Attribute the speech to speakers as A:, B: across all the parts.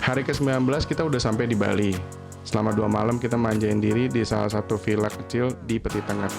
A: Hari ke-19 kita udah sampai di Bali. Selama 2 malam kita manjain diri di salah satu villa kecil di Peti Tengah.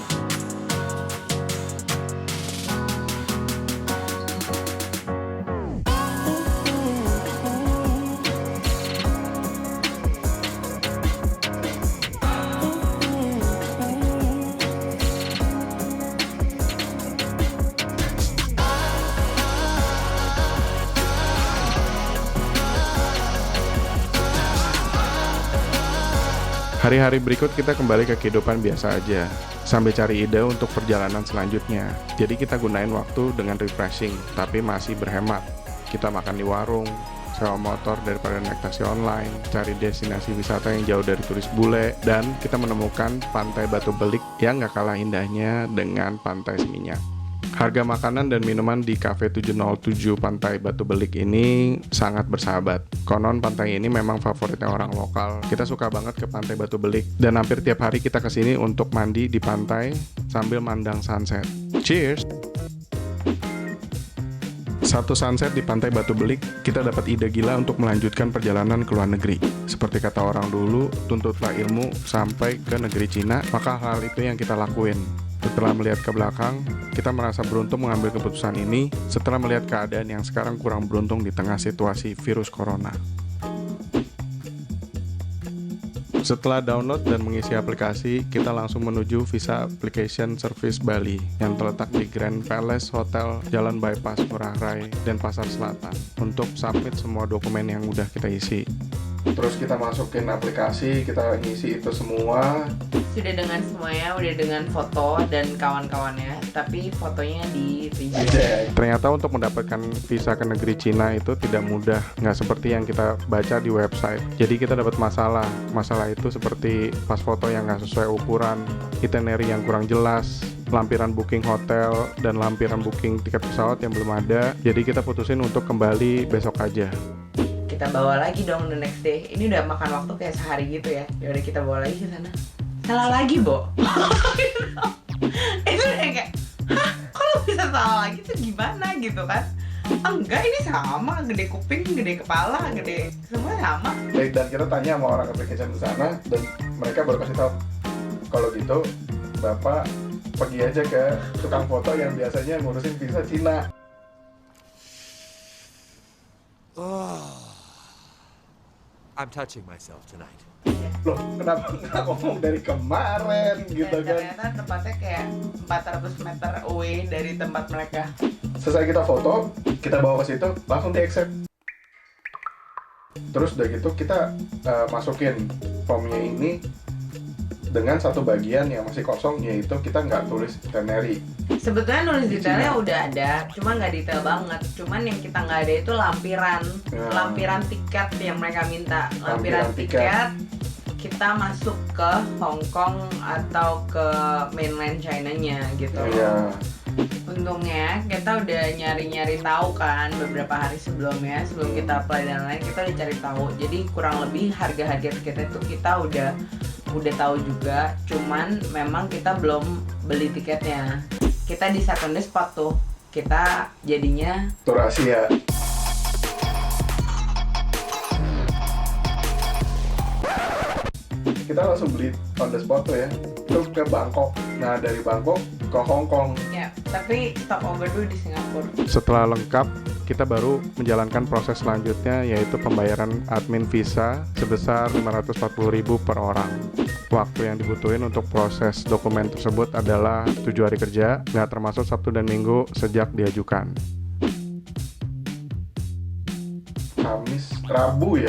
A: Hari-hari berikut kita kembali ke kehidupan biasa aja, sambil cari ide untuk perjalanan selanjutnya. Jadi kita gunain waktu dengan refreshing, tapi masih berhemat. Kita makan di warung, sewa motor daripada naik taksi online, cari destinasi wisata yang jauh dari turis bule, dan kita menemukan pantai Batu Belik yang gak kalah indahnya dengan pantai Seminyak. Harga makanan dan minuman di Cafe 707 Pantai Batu Belik ini sangat bersahabat. Konon pantai ini memang favoritnya orang lokal. Kita suka banget ke Pantai Batu Belik dan hampir tiap hari kita kesini untuk mandi di pantai sambil mandang sunset. Cheers! Satu sunset di Pantai Batu Belik, kita dapat ide gila untuk melanjutkan perjalanan ke luar negeri. Seperti kata orang dulu, tuntutlah ilmu sampai ke negeri Cina, maka hal itu yang kita lakuin. Setelah melihat ke belakang, kita merasa beruntung mengambil keputusan ini setelah melihat keadaan yang sekarang kurang beruntung di tengah situasi virus corona. Setelah download dan mengisi aplikasi, kita langsung menuju Visa Application Service Bali yang terletak di Grand Palace Hotel, Jalan Bypass Ngurah Rai, Denpasar Selatan untuk submit semua dokumen yang udah kita isi. Terus kita masukin aplikasi, kita ngisi itu semua.
B: Sudah dengan semuanya, udah dengan foto dan kawan-kawannya, tapi fotonya di reject.
A: Ternyata untuk mendapatkan visa ke negeri Cina itu tidak mudah, nggak seperti yang kita baca di website. Jadi kita dapat masalah itu seperti pas foto yang nggak sesuai ukuran, itinerary yang kurang jelas, lampiran booking hotel, dan lampiran booking tiket pesawat yang belum ada. Jadi kita putusin untuk kembali besok aja.
B: Kita bawa lagi dong the next day. Ini udah makan waktu kayak sehari gitu ya. Ya udah kita bawa lagi ke sana. Salah lagi, Bo. Itu kayak, hah? Kok lo bisa salah lagi tuh gimana gitu kan? Enggak, ini sama, gede kuping, gede kepala, gede semua sama.
A: Dan kita tanya sama orang application di sana dan mereka baru kasih tahu kalau gitu Bapak pergi aja ke tukang foto yang biasanya ngurusin visa Cina.
C: I'm touching myself tonight.
A: Loh, kenapa nggak ngomong dari kemarin gitu kan?
B: Ternyata tempatnya kayak 400 meter away dari tempat mereka.
A: Selesai kita foto, kita bawa ke situ, langsung di-accept. Terus udah gitu kita masukin formnya ini dengan satu bagian yang masih kosong, yaitu kita nggak tulis itinerary.
B: Sebetulnya nulis detailnya udah ada, cuma nggak detail banget. Cuman yang kita nggak ada itu lampiran tiket yang mereka minta. Lampiran tiket kita masuk ke Hong Kong atau ke mainland China-nya gitu.
A: Iya.
B: Untungnya kita udah nyari-nyari tahu kan beberapa hari sebelumnya, sebelum kita apply dan lain, kita udah cari tahu. Jadi kurang lebih harga-harga tiket itu kita udah tahu juga, cuman memang kita belum beli tiketnya. Kita di second spot tuh, kita jadinya
A: Tur Asia. Kita langsung beli on the spot tuh ya, itu ke Bangkok. Nah dari Bangkok ke Hong Kong.
B: ya, tapi stopover dulu di Singapura.
A: Setelah lengkap, kita baru menjalankan proses selanjutnya, yaitu pembayaran admin visa sebesar 540.000 per orang. Waktu yang dibutuhin untuk proses dokumen tersebut adalah 7 hari kerja, nggak termasuk Sabtu dan Minggu sejak diajukan. Rabu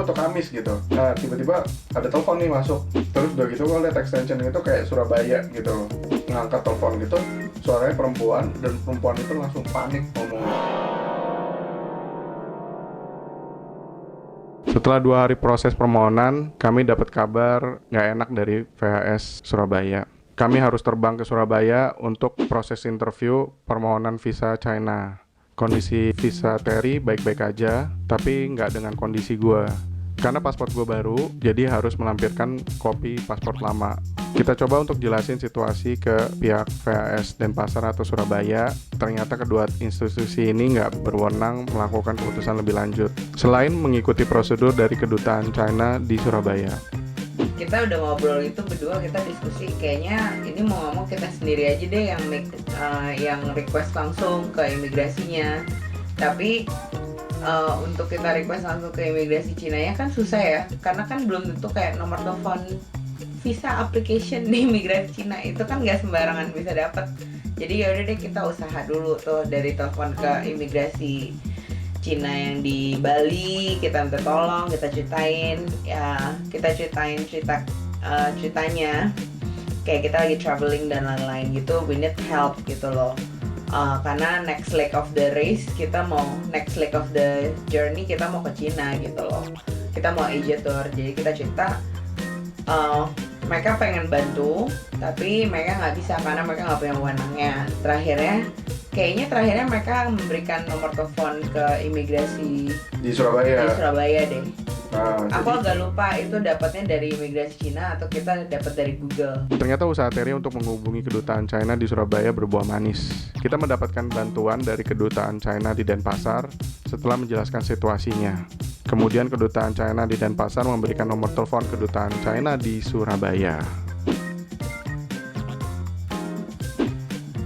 A: atau Kamis gitu. Nah tiba-tiba ada telepon nih masuk. Terus udah gitu gue liat extension itu kayak Surabaya gitu. Ngangkat telepon gitu, suaranya perempuan, dan perempuan itu langsung panik ngomongnya. Setelah 2 hari proses permohonan, kami dapat kabar nggak enak dari VHS Surabaya. Kami harus terbang ke Surabaya untuk proses interview permohonan visa China. Kondisi visa Terry baik-baik aja, tapi nggak dengan kondisi gue. Karena paspor gue baru, jadi harus melampirkan kopi paspor lama. Kita coba untuk jelasin situasi ke pihak VAS Denpasar atau Surabaya. Ternyata kedua institusi ini nggak berwenang melakukan keputusan lebih lanjut, selain mengikuti prosedur dari kedutaan China di Surabaya.
B: Kita udah ngobrol itu berdua, kita diskusi kayaknya ini mau ngomong kita sendiri aja deh yang request langsung ke imigrasinya. Tapi untuk kita request langsung ke imigrasi Cina ya kan susah ya, karena kan belum tentu kayak nomor telepon visa application di imigrasi Cina itu kan nggak sembarangan bisa dapat. Jadi ya udah deh kita usaha dulu tuh dari telepon ke imigrasi Cina yang di Bali, kita minta tolong, kita ceritain ceritanya kayak kita lagi traveling dan lain-lain gitu, we need help gitu loh. Karena next leg of the journey kita mau ke Cina gitu loh, kita mau Asia tour. Jadi kita cerita mereka pengen bantu tapi mereka nggak bisa karena mereka nggak punya wewenangnya. Terakhirnya mereka memberikan nomor telepon ke imigrasi
A: Di Surabaya
B: deh.
A: Nah,
B: Aku agak lupa itu dapatnya dari imigrasi Cina atau kita dapat dari Google.
A: ternyata usaha Terry untuk menghubungi kedutaan China di Surabaya berbuah manis. Kita mendapatkan bantuan dari kedutaan China di Denpasar setelah menjelaskan situasinya. Kemudian kedutaan China di Denpasar memberikan nomor telepon kedutaan China di Surabaya.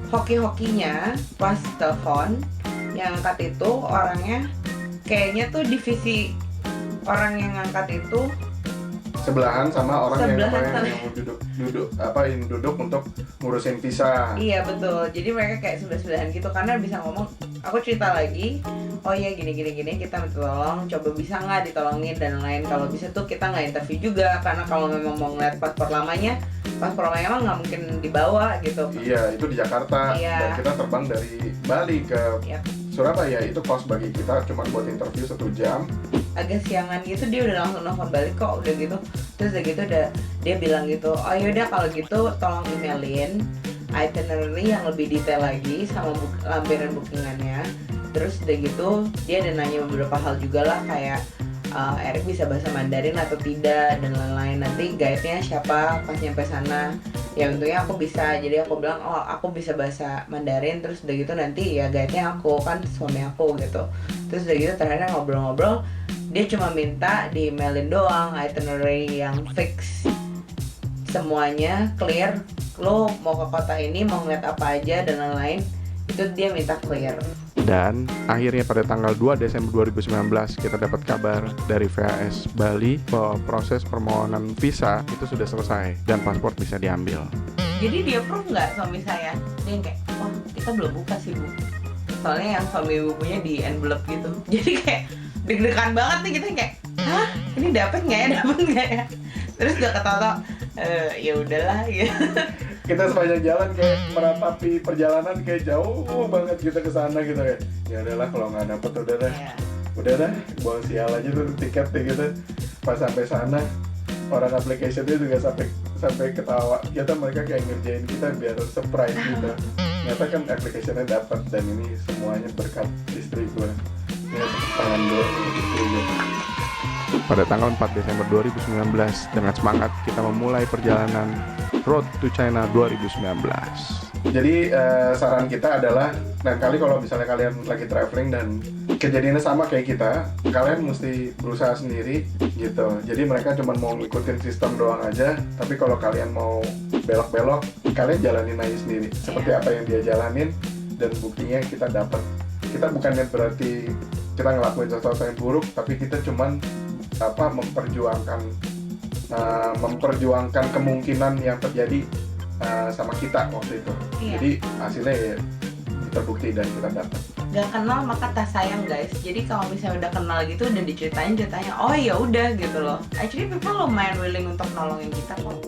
B: Hoki-hokinya pas telepon yang angkat itu orangnya kayaknya tuh divisi orang yang angkat itu
A: Sebelahan sama orang
B: Sebelahan sama-
A: yang mau duduk untuk ngurusin visa.
B: iya betul, jadi mereka kayak sebelah-sebelahan gitu karena bisa ngomong. Aku cerita lagi, oh iya gini kita minta tolong, coba bisa nggak ditolongin dan lain. Kalau bisa tuh kita nggak interview juga karena kalau memang mau ngeliat paspor lamanya emang nggak mungkin dibawa gitu.
A: Iya, itu di Jakarta.
B: Iya.
A: Dan kita terbang dari Bali ke
B: Yap.
A: Surabaya. Itu cost bagi kita cuma buat interview 1 jam.
B: Agak siangan gitu dia udah langsung nelfon balik kok, udah gitu. Terus udah gitu dia bilang gitu, oh yaudah kalau gitu tolong emailin itinerary yang lebih detail lagi sama lampiran bookingannya. Terus udah gitu dia ada nanya beberapa hal juga lah kayak Eric bisa bahasa Mandarin atau tidak dan lain-lain. Nanti guide-nya siapa pas nyampe sana. Ya untungnya aku bisa, jadi aku bilang oh aku bisa bahasa Mandarin. Terus udah gitu nanti ya guide-nya aku, kan suami aku gitu. Terus udah gitu terakhir ngobrol-ngobrol, dia cuma minta di emailin doang itinerary yang fix, semuanya clear, lo mau ke kota ini mau ngeliat apa aja dan lain-lain, itu dia minta clear.
A: Dan akhirnya pada tanggal 2 Desember 2019 kita dapat kabar dari VAS Bali bahwa proses permohonan visa itu sudah selesai dan paspor bisa diambil.
B: Jadi dia approve nggak suami saya? Dia yang kayak, oh kita belum buka sih bu, soalnya yang suami ibu punya di envelope gitu. Jadi kayak deg-degan banget nih kita kayak, hah ini dapet nggak ya? Terus udah ketawa, ya udahlah gitu.
A: Kita sepanjang jalan kayak meratapi perjalanan kayak jauh banget kita ke sana gitu ya. Ya udahlah kalau nggak dapet udah dah buang sial aja tuh tiketnya gitu. Pas sampai sana orang application-nya juga sampai ketawa. Ternyata mereka kayak ngerjain kita biar surprise gitu. Ternyata kan application-nya dapat dan ini semuanya berkat istri gue. Ya tangan gue istri gue. Pada tanggal 4 Desember 2019 dengan semangat kita memulai perjalanan Road to China 2019. Jadi saran kita adalah lain kali kalau misalnya kalian lagi traveling dan kejadiannya sama kayak kita, kalian mesti berusaha sendiri gitu. Jadi mereka cuma mau ngikutin sistem doang aja, tapi kalau kalian mau belok-belok, kalian jalanin aja sendiri. Seperti apa yang dia jalanin dan buktinya kita dapat. Kita bukannya berarti kita ngelakuin sesuatu yang buruk, tapi kita cuman memperjuangkan kemungkinan yang terjadi sama kita waktu itu.
B: Iya.
A: Jadi hasilnya ya terbukti dan kita dapat.
B: Gak kenal maka tak sayang guys. Jadi kalau misalnya udah kenal gitu udah diceritain ceritanya, oh ya udah gitu loh. Actually people lumayan willing untuk nolongin kita kok.